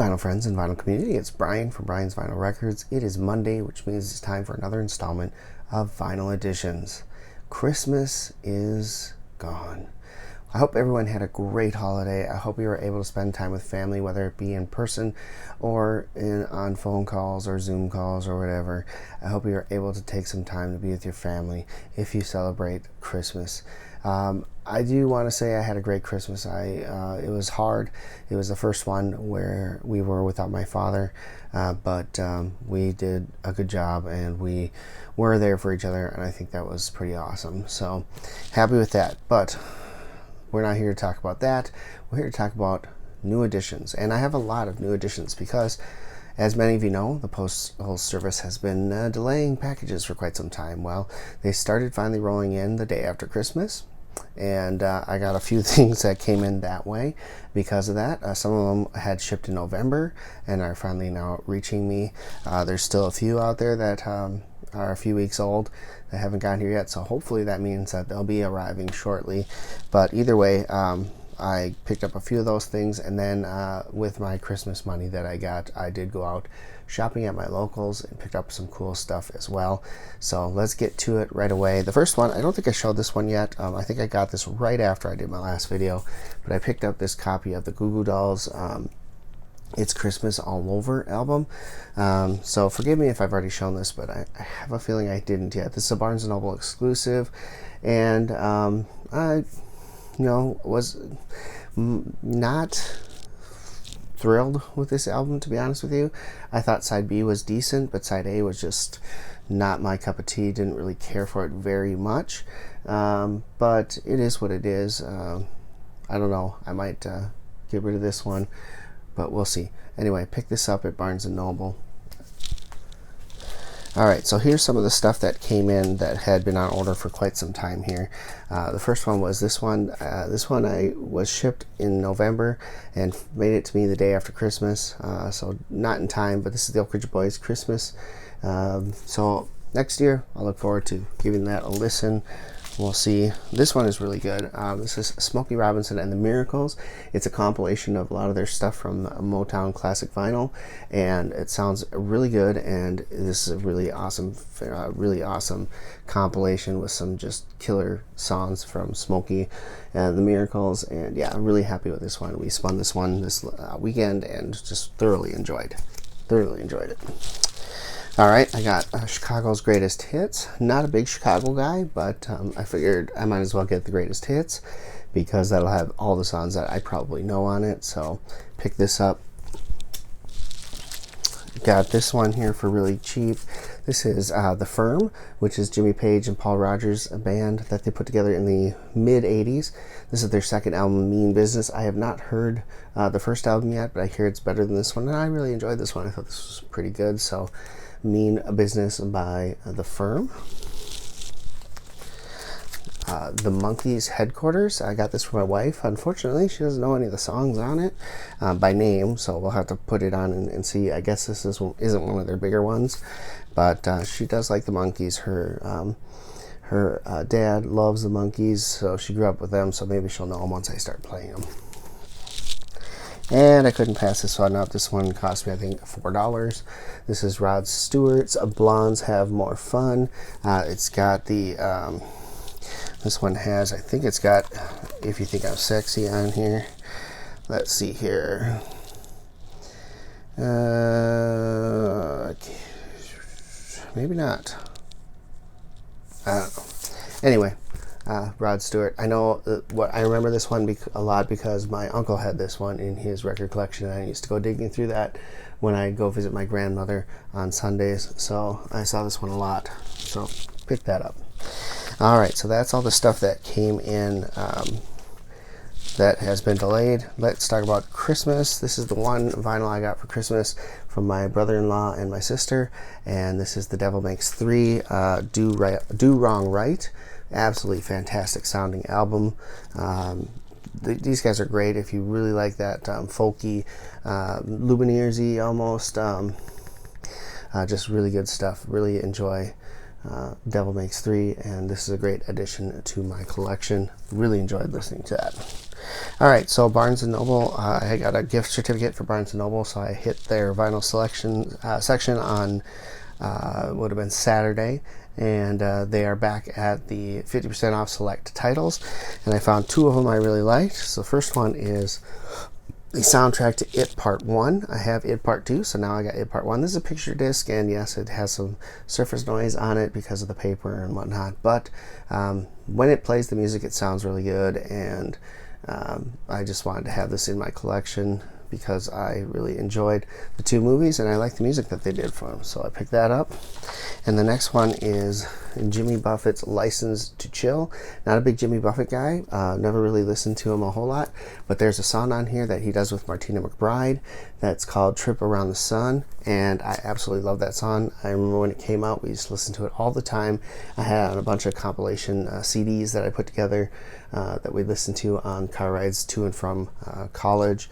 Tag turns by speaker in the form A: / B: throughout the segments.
A: vinyl friends and vinyl community, it's Brian from Brian's Vinyl Records. It is Monday, which means it's time for another installment of Vinyl Editions. Christmas is gone. I hope everyone had a great holiday. I hope you were able to spend time with family, whether it be in person or on phone calls or Zoom calls or whatever. I hope you were able to take some time to be with your family if you celebrate Christmas. I do want to say I had a great Christmas. It was hard. It was the first one where we were without my father, but we did a good job and we were there for each other, and I think that was pretty awesome. So happy with that. But we're not here to talk about that. We're here to talk about new additions. And I have a lot of new additions because, as many of you know, the Postal Service has been delaying packages for quite some time. Well, they started finally rolling in the day after Christmas. And I got a few things that came in that way because of that. Some of them had shipped in November and are finally now reaching me. There's still a few out there that are a few weeks old that haven't gotten here yet, so hopefully that means that they'll be arriving shortly. But either way, I picked up a few of those things, and then with my Christmas money that I got, I did go out shopping at my locals and picked up some cool stuff as well. So let's get to it right away. The first one, I don't think I showed this one yet. I think I got this right after I did my last video, but I picked up this copy of the Goo Goo Dolls It's Christmas All Over album. So forgive me if I've already shown this, but I have a feeling I didn't yet. This is a Barnes & Noble exclusive, and I was not thrilled with this album, to be honest with you. I thought side B was decent, but side A was just not my cup of tea. Didn't really care for it very much, but it is what it is. I don't know, I might get rid of this one, but we'll see. Anyway, pick this up at Barnes & Noble. Alright, so here's some of the stuff that came in that had been on order for quite some time here. The first one was this one. This one I was shipped in November and made it to me the day after Christmas, so not in time, but this is the Oak Ridge Boys Christmas. So next year, I'll look forward to giving that a listen. We'll see. This one is really good. This is Smoky Robinson and the Miracles. It's a compilation of a lot of their stuff from Motown Classic Vinyl, and it sounds really good, and this is a really awesome compilation with some just killer songs from Smoky and the Miracles. And yeah, I'm really happy with this one. We spun this one this weekend and just thoroughly enjoyed it. Alright, I got Chicago's Greatest Hits. Not a big Chicago guy, but I figured I might as well get the Greatest Hits because that'll have all the songs that I probably know on it. So pick this up. Got this one here for really cheap. This is The Firm, which is Jimmy Page and Paul Rogers, a band that they put together in the mid-'80s. This is their second album, Mean Business. I have not heard the first album yet, but I hear it's better than this one, and I really enjoyed this one. I thought this was pretty good. So Mean Business by The Firm. The Monkees Headquarters. I got this from my wife. Unfortunately, she doesn't know any of the songs on it by name, so we'll have to put it on and see. I guess this isn't one of their bigger ones, but she does like the Monkees. Her dad loves the Monkees, so she grew up with them, so maybe she'll know them once I start playing them. And I couldn't pass this one up. This one cost me, I think, $4. This is Rod Stewart's Blondes Have More Fun. It's got the, this one has, I think it's got If You Think I'm Sexy on here. Let's see here. Maybe not. I don't know. Anyway. Rod Stewart. I know I remember this one a lot because my uncle had this one in his record collection, and I used to go digging through that when I go visit my grandmother on Sundays. So I saw this one a lot. So pick that up. All right, so that's all the stuff that came in that has been delayed. Let's talk about Christmas. This is the one vinyl I got for Christmas from my brother-in-law and my sister, and this is The Devil Makes Three. Do Wrong Right. Absolutely fantastic sounding album. These guys are great if you really like that folky, Lumineers-y almost. Just really good stuff. Really enjoy Devil Makes Three, and this is a great addition to my collection. Really enjoyed listening to that. All right, so Barnes & Noble, I got a gift certificate for Barnes & Noble, so I hit their vinyl selection section on, would have been Saturday, and they are back at the 50% off select titles, and I found 2 of them I really liked. So the first one is the soundtrack to It Part 1. I have It Part 2, so now I got It Part 1. This is a picture disc, and yes, it has some surface noise on it because of the paper and whatnot, but when it plays the music, it sounds really good, and I just wanted to have this in my collection because I really enjoyed the 2 movies and I like the music that they did for them. So I picked that up. And the next one is Jimmy Buffett's License to Chill. Not a big Jimmy Buffett guy, never really listened to him a whole lot, but there's a song on here that he does with Martina McBride that's called Trip Around the Sun, and I absolutely love that song. I remember when it came out, we used to listen to it all the time. I had a bunch of compilation CDs that I put together that we listened to on car rides to and from college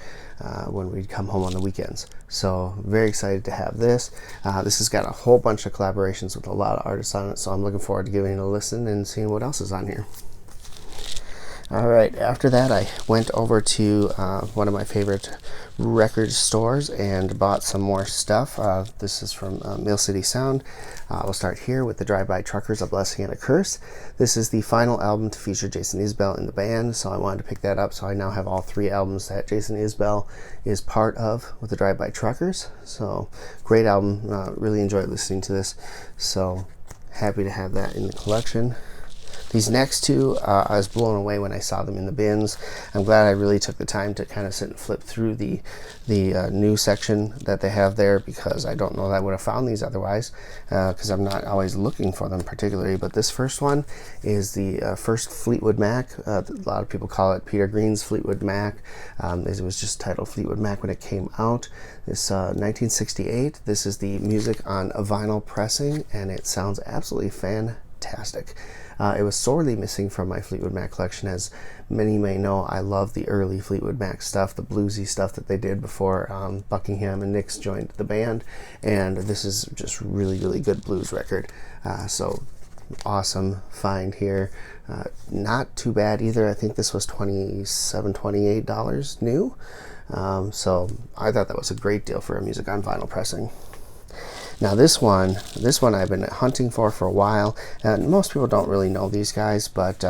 A: when we'd come home on the weekends. So very excited to have this. This has got a whole bunch of collaborations with a lot of artists on it, so I'm looking forward to giving it a listen and seeing what else is on here. All right, after that I went over to one of my favorite record stores and bought some more stuff. This is from Mill City Sound. We'll start here with the Drive-By Truckers, A Blessing and a Curse. This is the final album to feature Jason Isbell in the band, so I wanted to pick that up. So I now have all 3 albums that Jason Isbell is part of with the Drive-By Truckers. So great album, really enjoyed listening to this. So happy to have that in the collection. These next 2, I was blown away when I saw them in the bins. I'm glad I really took the time to kind of sit and flip through the new section that they have there, because I don't know that I would have found these otherwise, because I'm not always looking for them particularly. But this first one is the first Fleetwood Mac. A lot of people call it Peter Green's Fleetwood Mac. It was just titled Fleetwood Mac when it came out. This 1968. This is the music on a vinyl pressing, and it sounds absolutely fantastic. It was sorely missing from my Fleetwood Mac collection. As many may know, I love the early Fleetwood Mac stuff, the bluesy stuff that they did before Buckingham and Nicks joined the band, and this is just really, really good blues record. So awesome find here. Not too bad either. I think this was $27, $28 new. So I thought that was a great deal for a music on vinyl pressing. Now this one I've been hunting for a while, and most people don't really know these guys, but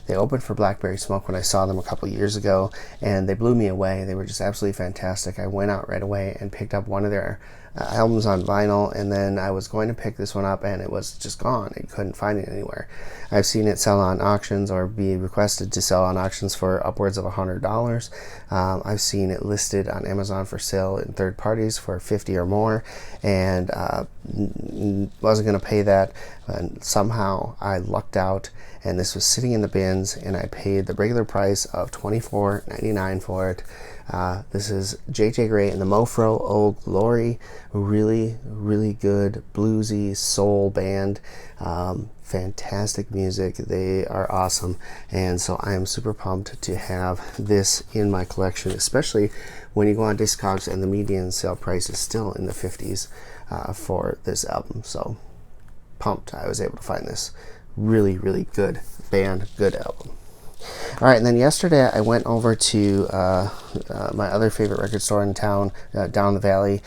A: they opened for Blackberry Smoke when I saw them a couple years ago, and they blew me away. They were just absolutely fantastic. I went out right away and picked up one of their albums on vinyl, and then I was going to pick this one up and it was just gone. I couldn't find it anywhere. I've seen it sell on auctions or be requested to sell on auctions for upwards of $100. I've seen it listed on Amazon for sale in third parties for $50 or more, and wasn't going to pay that, and somehow I lucked out, and this was sitting in the bins, and I paid the regular price of $24.99 for it. This is J.J. Gray and the Mofro Old Glory. Really, really good bluesy soul band. Fantastic music. They are awesome, and so I am super pumped to have this in my collection, especially when you go on Discogs and the median sale price is still in the 50s for this album. So pumped I was able to find this. Really, really good band, good album. All right, and then yesterday I went over to my other favorite record store in town, down the valley,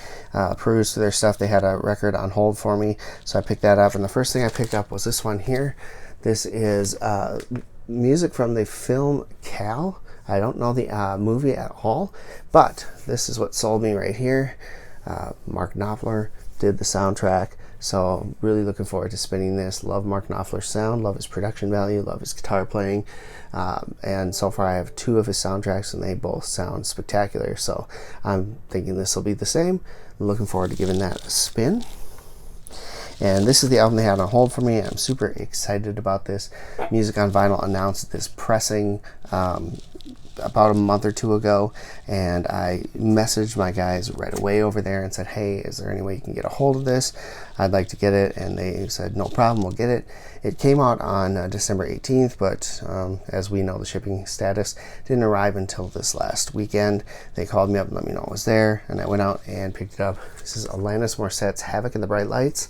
A: perused through their stuff. They had a record on hold for me, so I picked that up, and the first thing I picked up was this one here. This is music from the film Cal. I don't know the movie at all, but this is what sold me right here. Mark Knopfler did the soundtrack. So really looking forward to spinning this. Love Mark Knopfler's sound, love his production value, love his guitar playing. And so far I have 2 of his soundtracks and they both sound spectacular. So I'm thinking this will be the same. I'm looking forward to giving that a spin. And this is the album they had on hold for me. I'm super excited about this. Music on Vinyl announced this pressing about a month or 2 ago, and I messaged my guys right away over there and said, hey, is there any way you can get a hold of this? I'd like to get it. And they said, no problem, we'll get it. It came out on December 18th, but as we know, the shipping status didn't arrive until this last weekend. They called me up and let me know it was there, and I went out and picked it up. This is Alanis Morissette's Havoc and the Bright Lights.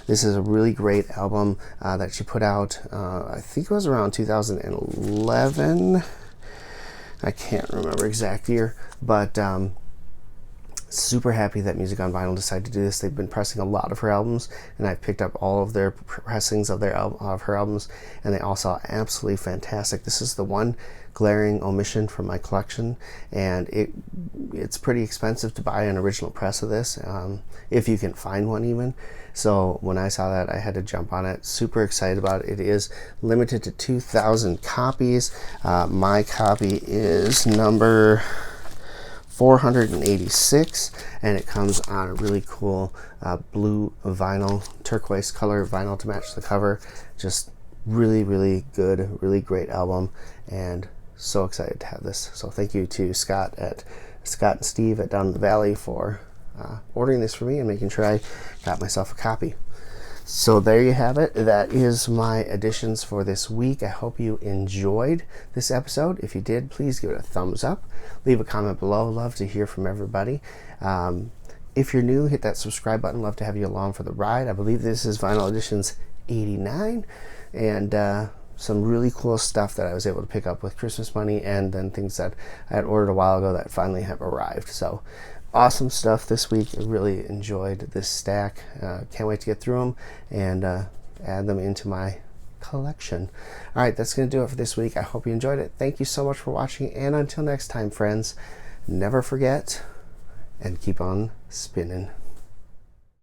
A: This is a really great album that she put out, I think it was around 2011. I can't remember exact year, but super happy that Music on Vinyl decided to do this. They've been pressing a lot of her albums, and I've picked up all of their pressings of her albums, and they all sound absolutely fantastic. This is the one glaring omission from my collection, and it's pretty expensive to buy an original press of this, if you can find one even. So when I saw that, I had to jump on it. Super excited about it. It is limited to 2,000 copies. My copy is number 486, and it comes on a really cool blue vinyl, turquoise color vinyl to match the cover. Just really, really good, really great album, and so excited to have this. So thank you to Scott and Steve at Down in the Valley for ordering this for me and making sure I got myself a copy. So there you have it. That is my additions for this week. I hope you enjoyed this episode. If you did, please give it a thumbs up. Leave a comment below. Love to hear from everybody. If you're new, hit that subscribe button. Love to have you along for the ride. I believe this is Vinyl Editions 89, and some really cool stuff that I was able to pick up with Christmas money, and then things that I had ordered a while ago that finally have arrived. So awesome stuff this week. I really enjoyed this stack. Can't wait to get through them and add them into my collection. All right, that's going to do it for this week. I hope you enjoyed it. Thank you so much for watching, and until next time, friends, never forget and keep on spinning.